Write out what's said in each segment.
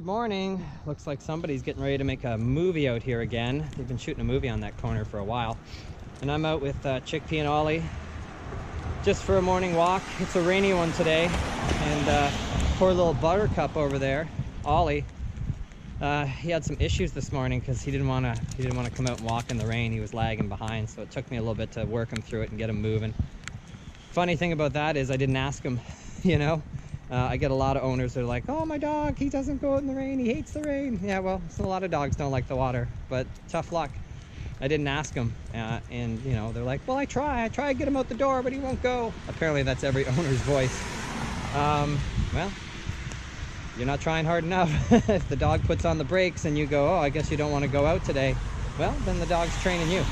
Good morning. Looks like somebody's getting ready to make a movie out here again. They've been shooting a movie on that corner for a while. And I'm out with Chickpea and Ollie just for a morning walk. It's a rainy one today. And poor little Buttercup over there, Ollie, he had some issues this morning because he didn't want to come out and walk in the rain. He was lagging behind, so it took me a little bit to work him through it and get him moving. Funny thing about that is I didn't ask him, you know. I get a lot of owners that are like, oh, my dog, he doesn't go out in the rain, he hates the rain. Yeah, well, so a lot of dogs don't like the water, but tough luck. I didn't ask him, and you know, they're like, well, I try to get him out the door, but he won't go. Apparently that's every owner's voice. Well, you're not trying hard enough. If the dog puts on the brakes and you go, oh, I guess you don't want to go out today, well, then the dog's training you.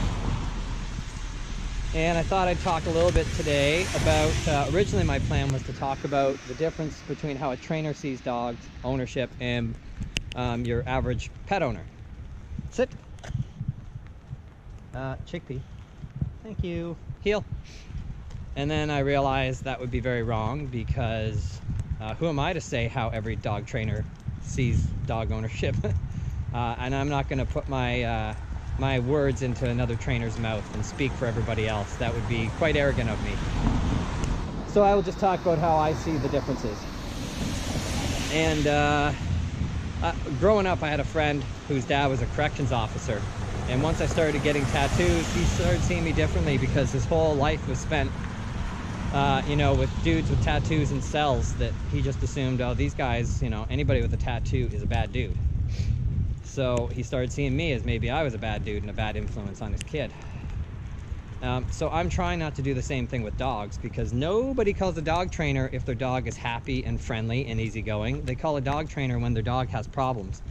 And I thought I'd talk a little bit today about, originally my plan was to talk about the difference between how a trainer sees dogs, ownership, and your average pet owner. Sit. Chickpea. Thank you. Heel. And then I realized that would be very wrong because who am I to say how every dog trainer sees dog ownership? And I'm not going to put my my words into another trainer's mouth and speak for everybody else. That would be quite arrogant of me. So I will just talk about how I see the differences. And growing up, I had a friend whose dad was a corrections officer. And once I started getting tattoos, he started seeing me differently because his whole life was spent, you know, with dudes with tattoos and cells that he just assumed, oh, these guys, you know, anybody with a tattoo is a bad dude. So he started seeing me as maybe I was a bad dude and a bad influence on his kid. So I'm trying not to do the same thing with dogs because nobody calls a dog trainer if their dog is happy and friendly and easygoing. They call a dog trainer when their dog has problems.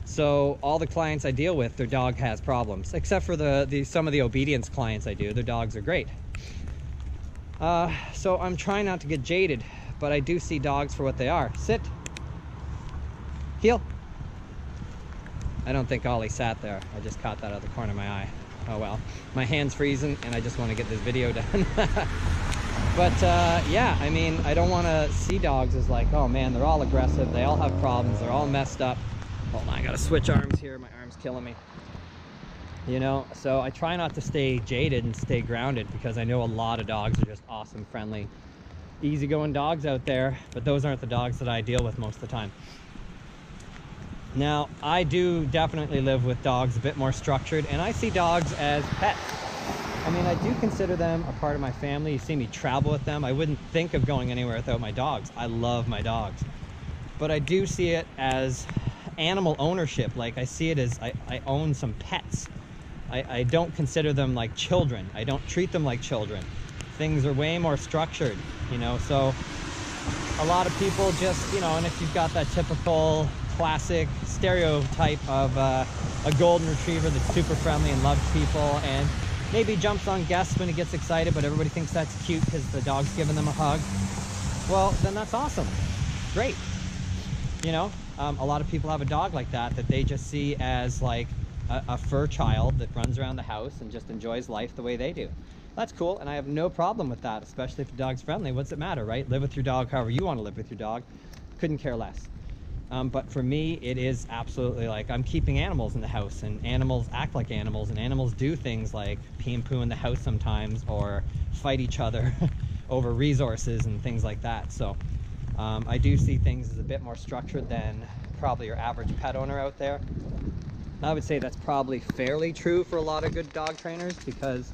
So all the clients I deal with, their dog has problems, except for some of the obedience clients I do. Their dogs are great. So I'm trying not to get jaded, but I do see dogs for what they are. Sit. Heel. I don't think Ollie sat there. I just caught that out of the corner of my eye. Oh well. My hand's freezing and I just want to get this video done. But yeah, I mean, I don't want to see dogs as like, oh man, they're all aggressive, they all have problems, they're all messed up. Hold on, I gotta switch arms here, my arm's killing me. You know, so I try not to stay jaded and stay grounded because I know a lot of dogs are just awesome, friendly, easygoing dogs out there, but those aren't the dogs that I deal with most of the time. Now, I do definitely live with dogs a bit more structured, and I see dogs as pets. I mean, I do consider them a part of my family. You see me travel with them. I wouldn't think of going anywhere without my dogs. I love my dogs. But I do see it as animal ownership. Like, I see it as I own some pets. I don't consider them like children. I don't treat them like children. Things are way more structured, you know, so a lot of people just, you know, and if you've got that typical classic stereotype of a golden retriever that's super friendly and loves people and maybe jumps on guests when he gets excited, but everybody thinks that's cute because the dog's giving them a hug, well, then that's awesome. Great. You know, a lot of people have a dog like that they just see as like a fur child that runs around the house and just enjoys life the way they do. That's cool, and I have no problem with that, especially if the dog's friendly. What's it matter, right? Live with your dog however you want to live with your dog. Couldn't care less. But for me, it is absolutely like I'm keeping animals in the house, and animals act like animals, and animals do things like pee and poo in the house sometimes, or fight each other over resources and things like that. So I do see things as a bit more structured than probably your average pet owner out there. I would say that's probably fairly true for a lot of good dog trainers because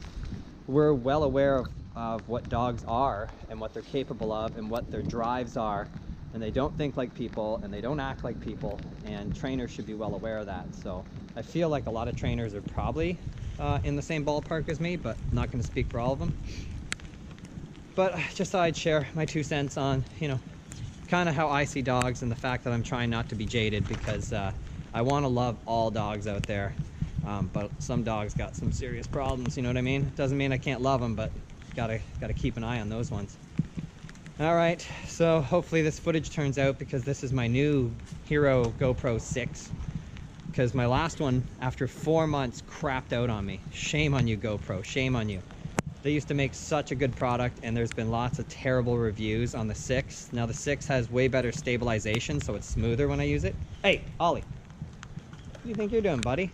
we're well aware of what dogs are and what they're capable of and what their drives are. And they don't think like people and they don't act like people, and trainers should be well aware of that. So I feel like a lot of trainers are probably in the same ballpark as me, but I'm not going to speak for all of them. But just thought I'd share my 2 cents on, you know, kind of how I see dogs and the fact that I'm trying not to be jaded because I want to love all dogs out there. But some dogs got some serious problems, you know what I mean? Doesn't mean I can't love them, but gotta keep an eye on those ones. All right, so hopefully this footage turns out because this is my new Hero GoPro 6. Because my last one, after 4 months, crapped out on me. Shame on you, GoPro, shame on you. They used to make such a good product, and there's been lots of terrible reviews on the 6. Now the 6 has way better stabilization, so it's smoother when I use it. Hey, Ollie, what do you think you're doing, buddy?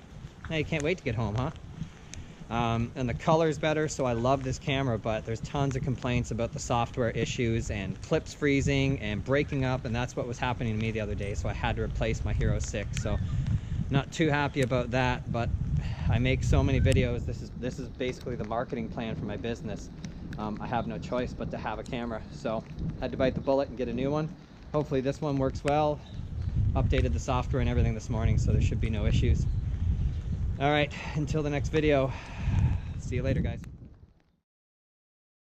Now you can't wait to get home, huh? And the color's better, so I love this camera, but there's tons of complaints about the software issues and clips freezing and breaking up, and that's what was happening to me the other day, so I had to replace my Hero 6. So not too happy about that, but I make so many videos. This is basically the marketing plan for my business. I have no choice but to have a camera, so had to bite the bullet and get a new one. Hopefully this one works well. Updated the software and everything this morning, so there should be no issues. All right, until the next video, see you later, guys.